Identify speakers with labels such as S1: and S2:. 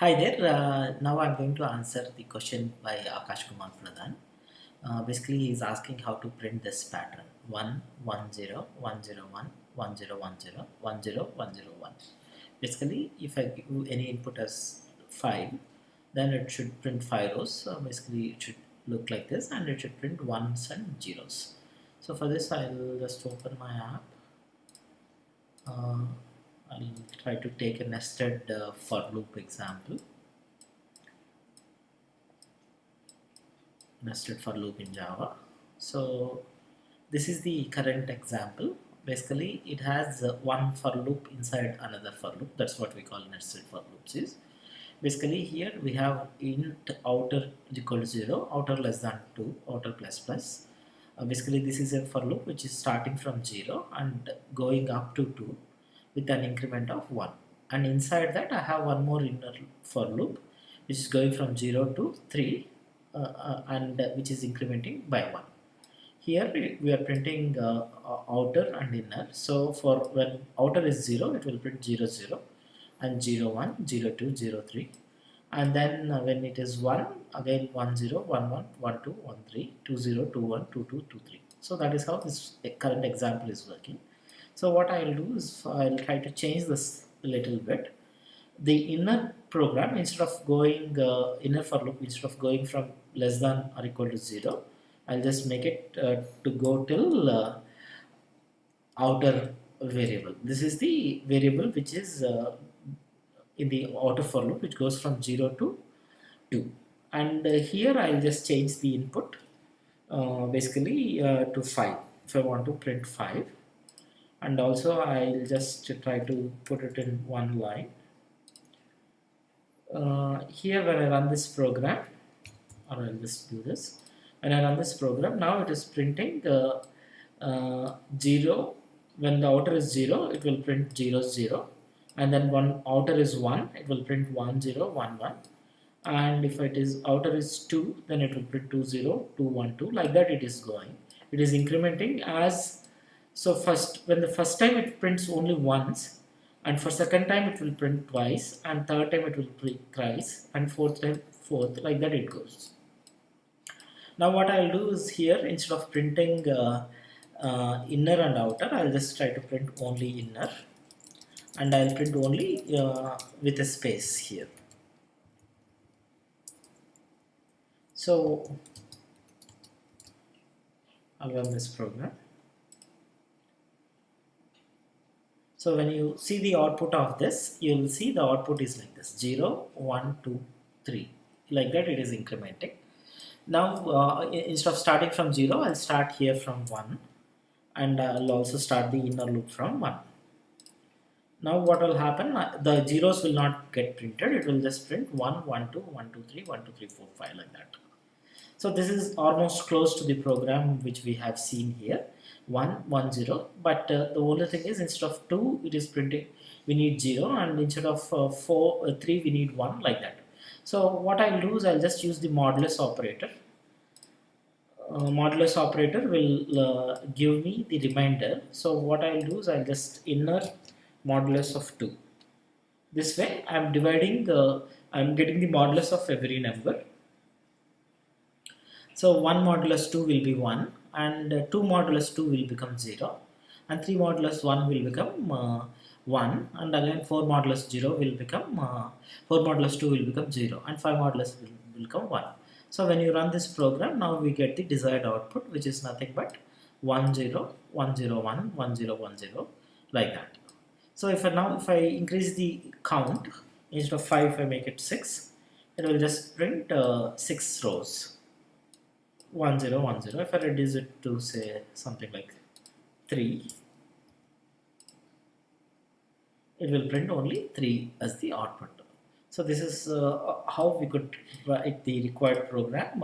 S1: Hi there. Now I'm going to answer the question by Akash Kumar Pradhan. Basically, he's asking how to print this pattern 1 1 0 1 0 1 1 0 1 0 1 0 1 0 1. Basically, if I give you any input as 5, then it should print 5 rows. So basically, it should look like this and it should print ones and zeros. So for this, I'll just open my app. Uh, I'll try to take a nested for loop example. Nested for loop in Java. So this is the current example. Basically, it has one for loop inside another for loop. That's what we call nested for loops. Is basically here we have int outer is equal to 0, outer less than 2, outer plus plus. Basically, this is a for loop which is starting from 0 and going up to 2 with an increment of 1. And inside that, I have one more inner for loop which is going from 0 to 3 and which is incrementing by 1. Here we are printing outer and inner. So for when outer is 0, it will print 0 0 and 0 1 0 2 0 3, and then when it is 1, again 1 0 1 1 1 2 1 3 2 0 2 1 2 2 2 3. So that is how this current example is working. So what I will do is I will try to change this a little bit. The inner program, instead of going inner for loop, instead of going from less than or equal to 0, I'll just make it to go till outer variable. This is the variable which is in the outer for loop, which goes from 0 to 2. And here I'll just change the input basically to 5 if I want to print 5. And also I'll just try to put it in one line. Here when I run this program, or I'll just do this, when I run this program, now it is printing 0. When the outer is 0, it will print 0 0, and then when outer is 1, it will print 1 0 1 1, and if it is outer is 2, then it will print 2 0 2 1 2. Like that it is going, it is incrementing as. So first, when the first time it prints only once, and for second time it will print twice, and third time it will print thrice, and fourth time fourth, like that it goes. Now what I'll do is here, instead of printing inner and outer, I'll just try to print only inner, and I'll print only with a space here. So I'll run this program. So when you see the output of this, you will see the output is like this: 0 1 2 3, like that it is incrementing. Now instead of starting from 0, I'll start here from 1, and I'll also start the inner loop from 1. Now what will happen, the zeros will not get printed, it will just print 1 1 2 1 2 3 1 2 3 4 5, like that. So this is almost close to the program which we have seen here, 1 1 0, but the only thing is, instead of 2 it is printing, we need 0, and instead of 3 we need 1, like that. So what I'll do is I'll just use the modulus operator. Modulus operator will give me the remainder. So what I'll do is I'll just inner modulus of 2. This way I'm dividing, I'm getting the modulus of every number. So 1 modulus 2 will be 1, and 2 modulus 2 will become 0, and 3 modulus 1 will become 1, and again 4 modulus 0 will become 4 modulus 2 will become 0, and 5 modulus will become 1. So when you run this program, now we get the desired output, which is nothing but 1 0 1 0 1 1 0 1 0, like that. So if I increase the count, instead of 5 if I make it 6, it will just print 6 rows. 1 0 1 0. If I reduce it to say something like 3, it will print only 3 as the output. So this is how we could write the required program